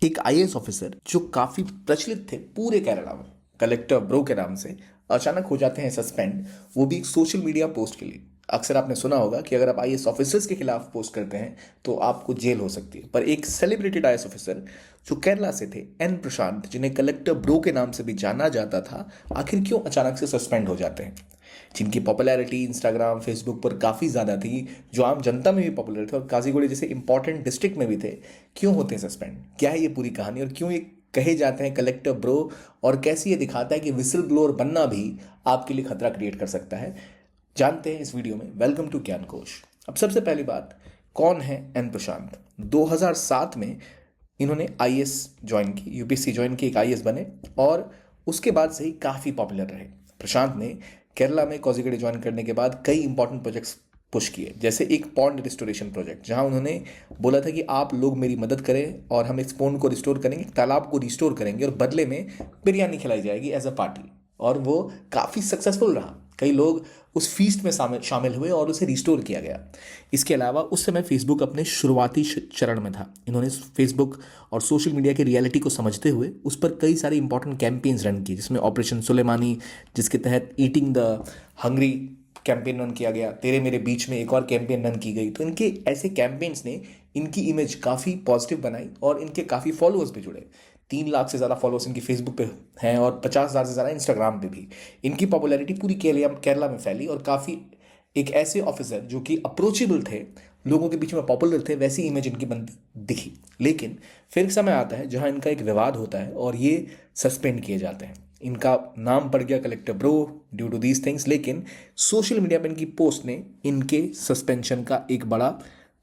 एक IAS officer जो काफी प्रचलित थे पूरे केरला में, कलेक्टर ब्रो के नाम से, अचानक हो जाते हैं सस्पेंड, वो भी एक सोशल मीडिया पोस्ट के लिए। अक्सर आपने सुना होगा कि अगर आप आईएएस ऑफिसर्स के खिलाफ पोस्ट करते हैं तो आपको जेल हो सकती है, पर एक सेलिब्रेटेड आईएएस ऑफिसर जो केरला से थे, एन प्रशांत, जिन्हें कलेक्टर ब्रो के नाम से भी जाना जाता था, आखिर क्यों अचानक से सस्पेंड हो जाते हैं? जिनकी पॉपुलैरिटी इंस्टाग्राम फेसबुक पर काफ़ी ज़्यादा थी, जो आम जनता में भी पॉपुलर थे और काजीगुड़े जैसे इंपॉर्टेंट डिस्ट्रिक्ट में भी थे, क्यों होते हैं सस्पेंड? क्या है ये पूरी कहानी और क्यों ये कहे जाते हैं कलेक्टर ब्रो, और कैसे ये दिखाता है कि विसल ब्लोअर बनना भी आपके लिए खतरा क्रिएट कर सकता है? जानते हैं इस वीडियो में। वेलकम टू ज्ञान कोश। अब सबसे पहली बात, कौन है एन प्रशांत? 2007 में इन्होंने आईएएस ज्वाइन की, यूपीएससी ज्वाइन की, एक आईएएस बने और उसके बाद से ही काफ़ी पॉपुलर रहे। प्रशांत ने केरला में कोझीकोड ज्वाइन करने के बाद कई इंपॉर्टेंट प्रोजेक्ट्स पुश किए, जैसे एक पॉन्ड रिस्टोरेशन प्रोजेक्ट, जहां उन्होंने बोला था कि आप लोग मेरी मदद करें और हम इस पॉन्ड को रिस्टोर करेंगे, तालाब को रिस्टोर करेंगे और बदले में बिरयानी खिलाई जाएगी एज अ पार्टी। और वो काफ़ी सक्सेसफुल रहा, कई लोग उस फीस्ट में शामिल हुए और उसे रिस्टोर किया गया। इसके अलावा उस समय फेसबुक अपने शुरुआती चरण में था। इन्होंने फेसबुक और सोशल मीडिया की रियलिटी को समझते हुए उस पर कई सारी इंपॉर्टेंट कैंपेन्स रन की, जिसमें ऑपरेशन सुलेमानी, जिसके तहत eating the hungry campaign run किया गया, तेरे मेरे बीच में एक और कैंपेन रन की गई। तो इनके ऐसे कैंपेन्स ने इनकी इमेज काफ़ी पॉजिटिव बनाई और इनके काफ़ी फॉलोअर्स भी जुड़े। 3 लाख से ज़्यादा फॉलोअर्स इनकी फेसबुक पे हैं और 50,000 से ज़्यादा इंस्टाग्राम पे भी। इनकी पॉपुलैरिटी पूरी केरला में फैली और काफ़ी एक ऐसे ऑफिसर जो कि अप्रोचेबल थे, लोगों के बीच में पॉपुलर थे, वैसी इमेज इनकी बनती दिखी। लेकिन फिर एक समय आता है जहां इनका एक विवाद होता है और ये सस्पेंड किए जाते हैं। इनका नाम पड़ गया collector bro due to these things, लेकिन सोशल मीडिया पर इनकी पोस्ट ने इनके सस्पेंशन का एक बड़ा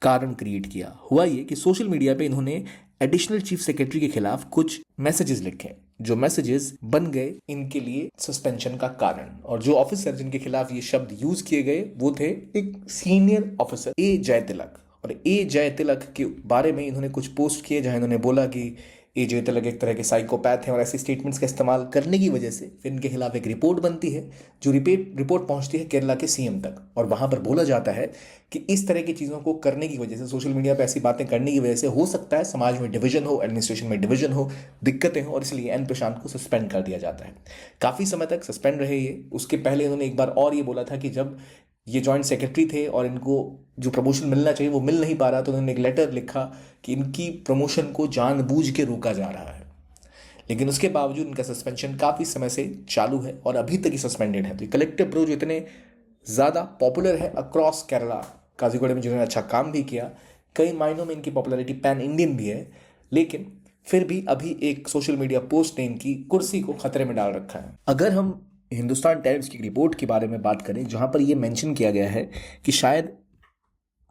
कारण क्रिएट किया। हुआ ये कि सोशल मीडिया पे इन्होंने एडिशनल चीफ सेक्रेटरी के खिलाफ कुछ मैसेजेस लिखे, जो मैसेजेस बन गए इनके लिए सस्पेंशन का कारण। और जो ऑफिसर जिनके खिलाफ ये शब्द यूज किए गए वो थे एक सीनियर ऑफिसर ए जयतिलक। और ए जयतिलक के बारे में इन्होंने कुछ पोस्ट किए जहां इन्होंने बोला कि ए जयतिलक एक तरह के साइकोपैथ हैं, और ऐसे स्टेटमेंट्स का इस्तेमाल करने की वजह से फिर इनके खिलाफ एक रिपोर्ट बनती है, जो रिपोर्ट पहुंचती है केरला के सीएम तक। और वहां पर बोला जाता है कि इस तरह की चीज़ों को करने की वजह से, सोशल मीडिया पर ऐसी बातें करने की वजह से हो सकता है समाज में डिवीजन हो, एडमिनिस्ट्रेशन में डिवीजन हो, दिक्कतें हो, और इसलिए एन प्रशांत को सस्पेंड कर दिया जाता है। काफ़ी समय तक सस्पेंड रहे ये। उसके पहले इन्होंने एक बार और ये बोला था कि जब ये जॉइंट सेक्रेटरी थे और इनको जो प्रमोशन मिलना चाहिए वो मिल नहीं पा रहा, तो उन्होंने एक लेटर लिखा कि इनकी प्रमोशन को जानबूझ के रोका जा रहा है। लेकिन उसके बावजूद इनका सस्पेंशन काफ़ी समय से चालू है और अभी तक ही सस्पेंडेड है। तो कलेक्टर ब्रो जो इतने ज़्यादा पॉपुलर है अक्रॉस केरला, काजीकोड में जिन्होंने अच्छा काम भी किया, कई मायनों में इनकी पॉपुलैरिटी पैन इंडियन भी है, लेकिन फिर भी अभी एक सोशल मीडिया पोस्ट ने इनकी कुर्सी को खतरे में डाल रखा है। अगर हम हिंदुस्तान टाइम्स की रिपोर्ट के बारे में बात करें, जहां पर यह मेंशन किया गया है कि शायद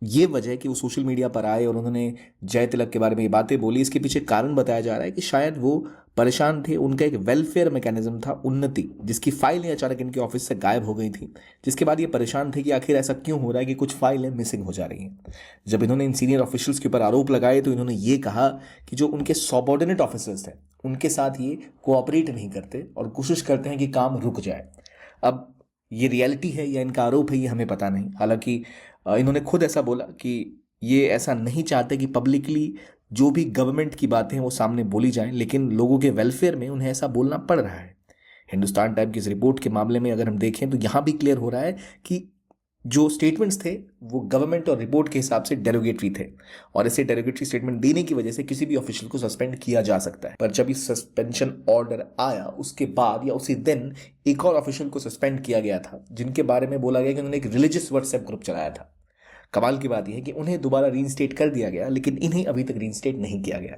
ये वजह कि वो सोशल मीडिया पर आए और उन्होंने जय तिलक के बारे में ये बातें बोली, इसके पीछे कारण बताया जा रहा है कि शायद वो परेशान थे। उनका एक वेलफेयर मैकेनिज्म था उन्नति, जिसकी फाइलें अचानक इनके ऑफिस से गायब हो गई थी, जिसके बाद ये परेशान थे कि आखिर ऐसा क्यों हो रहा है कि कुछ फाइलें मिसिंग हो जा रही हैं। जब इन्होंने इन सीनियर ऑफिशियल्स के ऊपर आरोप लगाए तो इन्होंने ये कहा कि जो उनके सबऑर्डिनेट ऑफिसर्स हैं उनके साथ ये कोऑपरेट नहीं करते और कोशिश करते हैं कि काम रुक जाए। अब ये रियलिटी है या इनका आरोप है, ये हमें पता नहीं। हालांकि इन्होंने खुद ऐसा बोला कि ये ऐसा नहीं चाहते कि पब्लिकली जो भी गवर्नमेंट की बातें हैं वो सामने बोली जाएं, लेकिन लोगों के वेलफेयर में उन्हें ऐसा बोलना पड़ रहा है। हिंदुस्तान टाइम की इस रिपोर्ट के मामले में अगर हम देखें तो यहाँ भी क्लियर हो रहा है कि जो स्टेटमेंट्स थे वो गवर्नमेंट और रिपोर्ट के हिसाब से डेरोगेटरी थे, और ऐसे डेरोगेटरी स्टेटमेंट देने की वजह से किसी भी ऑफिशियल को सस्पेंड किया जा सकता है। पर जब इस सस्पेंशन ऑर्डर आया उसके बाद या उसी दिन एक और ऑफिशियल को सस्पेंड किया गया था, जिनके बारे में बोला गया कि उन्होंने एक रिलीजियस व्हाट्सएप ग्रुप चलाया था। कमाल की बात यह है कि उन्हें दोबारा रीइंस्टेट कर दिया गया, लेकिन इन्हें अभी तक रीइंस्टेट नहीं किया गया।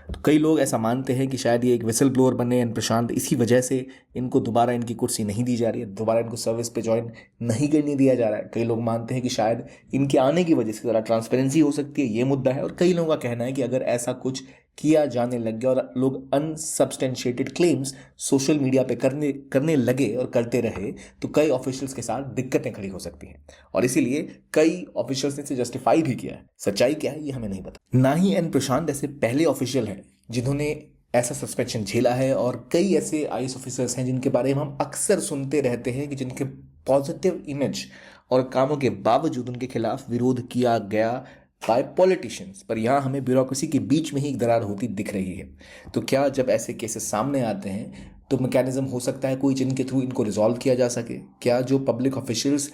तो कई लोग ऐसा मानते हैं कि शायद ये एक विसल ब्लोअर बने एन प्रशांत, इसी वजह से इनको दोबारा इनकी कुर्सी नहीं दी जा रही है, दोबारा इनको सर्विस पे ज्वाइन नहीं करने दिया जा रहा है। कई लोग मानते हैं कि शायद इनके आने की वजह से ज़रा ट्रांसपेरेंसी हो सकती है, ये मुद्दा है। और कई लोगों का कहना है कि अगर ऐसा कुछ किया जाने लग गया और लोग अनसब्सटेंशिएटेड क्लेम्स सोशल मीडिया पे करने लगे और करते रहे, तो कई ऑफिशियल्स के साथ दिक्कतें खड़ी हो सकती हैं। और इसीलिए कई ऑफिशियल्स ने इसे जस्टिफाई भी किया है। सच्चाई क्या है ये हमें नहीं पता। ना ही एन प्रशांत ऐसे पहले ऑफिशियल हैं जिन्होंने ऐसा सस्पेंशन झेला है, और कई ऐसे आईएएस ऑफिसर्स हैं जिनके बारे में हम अक्सर सुनते रहते हैं कि जिनके पॉजिटिव इमेज और कामों के बावजूद उनके खिलाफ विरोध किया गया, बाय पॉलिटिशियंस, पर यहाँ हमें ब्यूरोक्रेसी के बीच में ही एक दरार होती दिख रही है। तो क्या जब ऐसे केसेस सामने आते हैं तो मैकेनिज्म हो सकता है कोई जिनके थ्रू इनको रिजॉल्व किया जा सके? क्या जो पब्लिक ऑफिशियल्स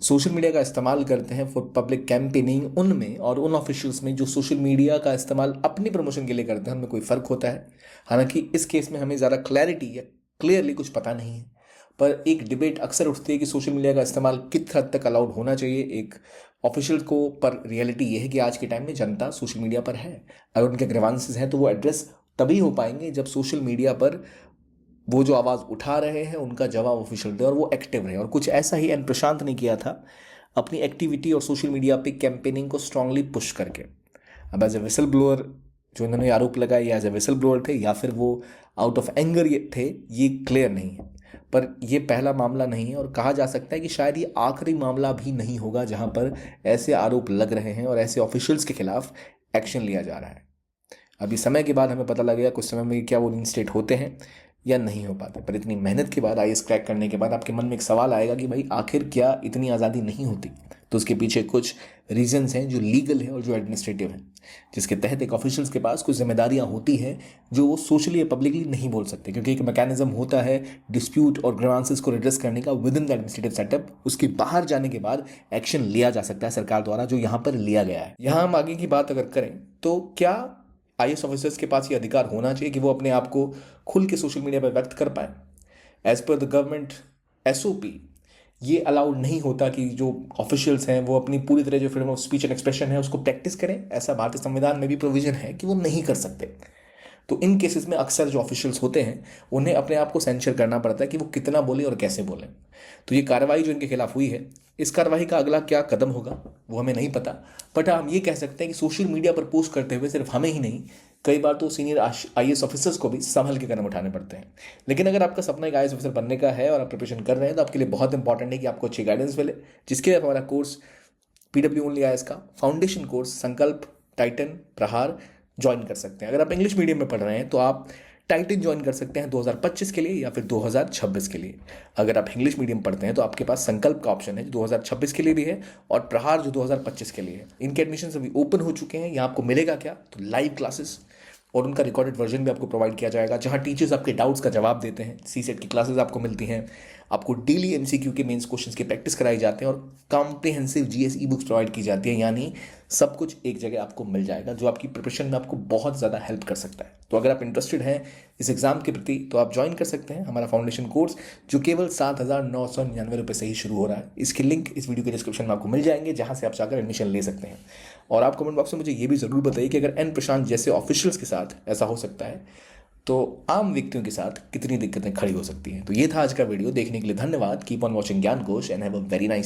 सोशल मीडिया का इस्तेमाल करते हैं फॉर पब्लिक कैंपेनिंग, उनमें और उन ऑफिशियल्स में जो सोशल मीडिया का इस्तेमाल अपनी प्रमोशन के लिए करते हैं, उनमें कोई फ़र्क होता है? हालांकि इस केस में हमें ज़्यादा क्लैरिटी या क्लियरली कुछ पता नहीं है, पर एक डिबेट अक्सर उठती है कि सोशल मीडिया का इस्तेमाल किस हद तक अलाउड होना चाहिए एक ऑफिशियल को। पर रियलिटी ये है कि आज के टाइम में जनता सोशल मीडिया पर है। अगर उनके ग्रीवांसेस हैं तो वो एड्रेस तभी हो पाएंगे जब सोशल मीडिया पर वो जो आवाज़ उठा रहे हैं उनका जवाब ऑफिशियल दे और वो एक्टिव रहे। और कुछ ऐसा ही एन प्रशांत ने किया था अपनी एक्टिविटी और सोशल मीडिया पे कैंपेनिंग को स्ट्रांगली पुश करके। अब एज ए विसल ब्लोअर जो इन्होंने आरोप लगाया, या एज ए विसल ब्लोअर थे या फिर वो आउट ऑफ एंगर थे, ये क्लियर नहीं है। पर ये पहला मामला नहीं है और कहा जा सकता है कि शायद ये आखिरी मामला भी नहीं होगा जहां पर ऐसे आरोप लग रहे हैं और ऐसे ऑफिशियल्स के खिलाफ एक्शन लिया जा रहा है। अभी समय के बाद हमें पता लगेगा कुछ समय में क्या वो रिइंस्टेट होते हैं या नहीं हो पाते। पर इतनी मेहनत के बाद, आईएएस क्रैक करने के बाद आपके मन में एक सवाल आएगा कि भाई आखिर क्या इतनी आज़ादी नहीं होती? तो उसके पीछे कुछ रीजंस हैं जो लीगल है और जो एडमिनिस्ट्रेटिव हैं, जिसके तहत एक ऑफिशियल्स के पास कुछ जिम्मेदारियां होती हैं जो वो सोशली या पब्लिकली नहीं बोल सकते, क्योंकि एक मैकेनिज्म होता है डिस्प्यूट और ग्रीवांसेस को रिड्रेस करने का with in the administrative setup. उसके बाहर जाने के बाद एक्शन लिया जा सकता है सरकार द्वारा, जो यहाँ पर लिया गया है। यहाँ हम आगे की बात अगर करें तो क्या आईएएस ऑफिसर्स के पास ये अधिकार होना चाहिए कि वो अपने आप को खुल के सोशल मीडिया पर व्यक्त कर पाए? As per the government SOP ये अलाउड नहीं होता कि जो ऑफिशियल्स हैं वो अपनी पूरी तरह जो freedom of speech and expression है उसको प्रैक्टिस करें। ऐसा भारतीय संविधान में भी प्रोविजन है कि वो नहीं कर सकते। तो इन केसेस में अक्सर जो ऑफिशियल्स होते हैं उन्हें अपने आप को सेंसर करना पड़ता है कि वो कितना बोले और कैसे बोलें। तो ये कार्रवाई जो इनके खिलाफ हुई है, इस कार्रवाई का अगला क्या कदम होगा वो हमें नहीं पता। बट हम ये कह सकते हैं कि सोशल मीडिया पर पोस्ट करते हुए सिर्फ हमें ही नहीं, कई बार तो सीनियर आईएएस ऑफिसर्स को भी संभल के कदम उठाने पड़ते हैं। लेकिन अगर आपका सपना एक आईएएस ऑफिसर बनने का है और आप प्रिपरेशन कर रहे हैं तो आपके लिए बहुत इंपॉर्टेंट है कि आपको अच्छी गाइडेंस मिले, जिसके लिए हमारा कोर्स पीडब्ल्यू ओनली आईएएस का फाउंडेशन कोर्स संकल्प, टाइटन, प्रहार ज्वाइन कर सकते हैं। अगर आप इंग्लिश मीडियम में पढ़ रहे हैं तो आप टाइटन ज्वाइन कर सकते हैं 2025 के लिए या फिर 2026 के लिए। अगर आप इंग्लिश मीडियम पढ़ते हैं तो आपके पास संकल्प का ऑप्शन है जो 2026 के लिए भी है और प्रहार जो 2025 के लिए है। इनके एडमिशन अभी ओपन हो चुके हैं। यहाँ आपको मिलेगा क्या? तो लाइव क्लासेस और उनका रिकॉर्डेड वर्जन भी आपको प्रोवाइड किया जाएगा, जहाँ टीचर्स आपके डाउट्स का जवाब देते हैं। सीसेट की क्लासेस आपको मिलती हैं, आपको डेली एमसीक्यू के मेंस क्वेश्चंस की प्रैक्टिस कराई जाते हैं और comprehensive GS e books provide की जाती है। यानी सब कुछ एक जगह आपको मिल जाएगा जो आपकी प्रिपरेशन में आपको बहुत ज़्यादा हेल्प कर सकता है। तो अगर आप इंटरेस्टेड हैं इस एग्ज़ाम के प्रति तो आप ज्वाइन कर सकते हैं हमारा फाउंडेशन कोर्स, जो केवल 7,999 रुपये से ही शुरू हो रहा है। इसके लिंक इस वीडियो के डिस्क्रिप्शन में आपको मिल जाएंगे, जहाँ से आप जाकर एडमिशन ले सकते हैं। और आप कमेंट बॉक्स में मुझे ये भी ज़रूर बताइए कि अगर एन प्रशांत जैसे ऑफिशियल्स के साथ ऐसा हो सकता है तो आम व्यक्तियों के साथ कितनी दिक्कतें खड़ी हो सकती हैं। तो ये था आज का वीडियो। देखने के लिए धन्यवाद। कीप ऑन वॉचिंग ज्ञान कोश and have a very nice day.